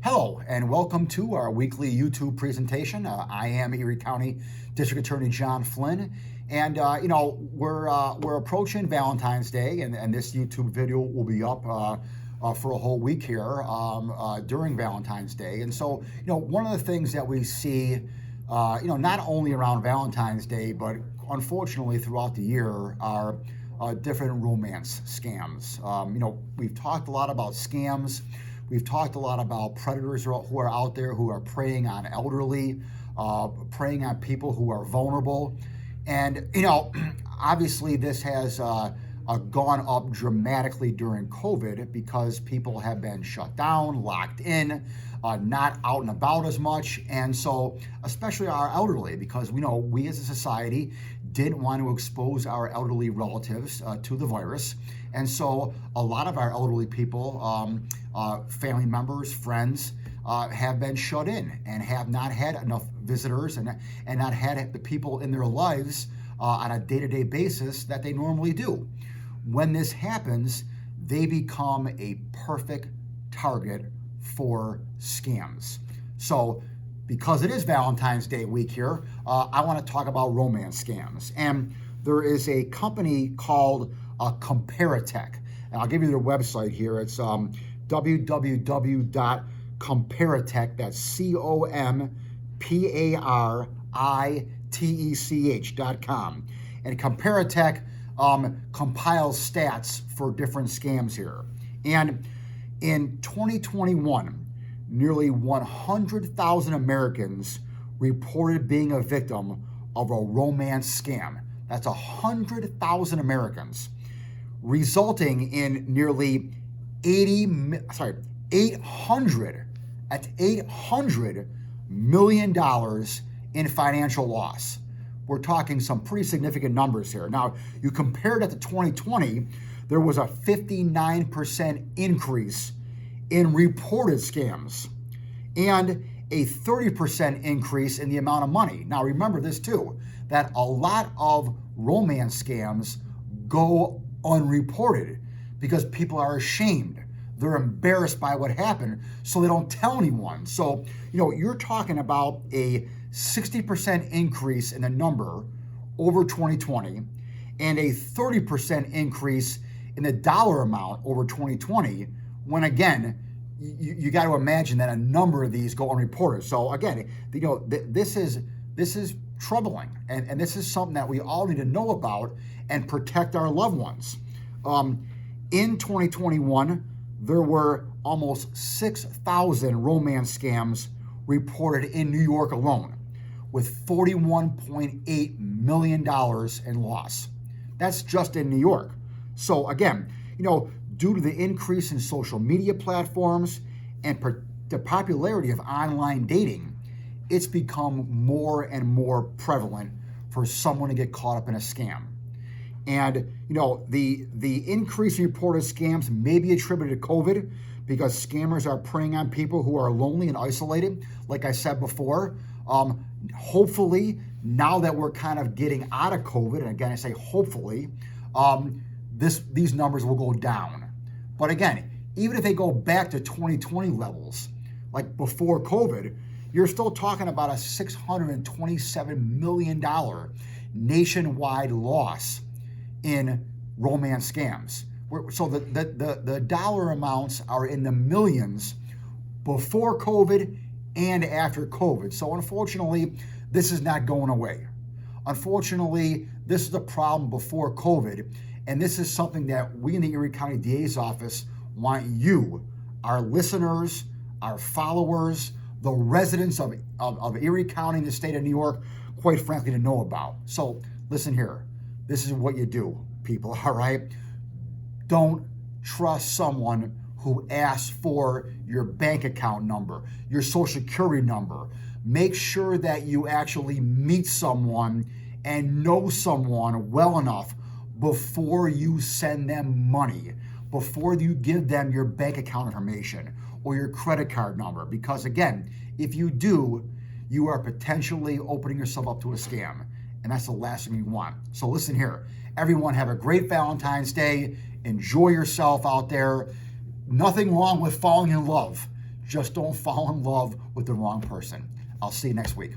Hello and welcome to our weekly YouTube presentation. I am Erie County District Attorney John Flynn, and we're approaching Valentine's Day, and this YouTube video will be up for a whole week here during Valentine's Day. And so, one of the things that we see, not only around Valentine's Day, but unfortunately throughout the year, are different romance scams. We've talked a lot about scams. We've talked a lot about predators who are out there who are preying on elderly, preying on people who are vulnerable. And, obviously this has gone up dramatically during COVID because people have been shut down, locked in, not out and about as much. And so, especially our elderly, because we as a society didn't want to expose our elderly relatives to the virus. And so a lot of our elderly people, family members, friends, have been shut in and have not had enough visitors and not had the people in their lives on a day-to-day basis that they normally do. When this happens, they become a perfect target for scams. So because it is Valentine's Day week here, I want to talk about romance scams. And there is a company called Comparitech. And I'll give you their website here. It's www.comparitech, that's Comparitech.com. And Comparitech compiles stats for different scams here. And in 2021, nearly 100,000 Americans reported being a victim of a romance scam. That's 100,000 Americans, resulting in nearly $800 million in financial loss. We're talking some pretty significant numbers here. Now, you compare that to 2020, there was a 59% increase in reported scams and a 30% increase in the amount of money. Now, remember this too, that a lot of romance scams go unreported because people are ashamed. They're embarrassed by what happened, so they don't tell anyone. So, you're talking about a 60% increase in the number over 2020 and a 30% increase in the dollar amount over 2020, when again, you got to imagine that a number of these go unreported. So again, this is troubling, and this is something that we all need to know about and protect our loved ones. In 2021, there were almost 6,000 romance scams reported in New York alone, with $41.8 million in loss. That's just in New York. So again, due to the increase in social media platforms and the popularity of online dating, it's become more and more prevalent for someone to get caught up in a scam. And the increase in reported scams may be attributed to COVID because scammers are preying on people who are lonely and isolated, like I said before. Hopefully, now that we're kind of getting out of COVID, and again I say hopefully, these numbers will go down. But again, even if they go back to 2020 levels, like before COVID, you're still talking about a $627 million nationwide loss in romance scams. So the dollar amounts are in the millions before COVID and after COVID. So unfortunately, this is not going away. Unfortunately, this is a problem before COVID, and this is something that we in the Erie County DA's office want you, our listeners, our followers, the residents of Erie County and the state of New York, quite frankly, to know about. So listen here, this is what you do, people, all right? Don't trust someone who asks for your bank account number, your social security number. Make sure that you actually meet someone and know someone well enough before you send them money, before you give them your bank account information or your credit card number. Because again, if you do, you are potentially opening yourself up to a scam. And that's the last thing you want. So listen here, everyone have a great Valentine's Day. Enjoy yourself out there. Nothing wrong with falling in love. Just don't fall in love with the wrong person. I'll see you next week.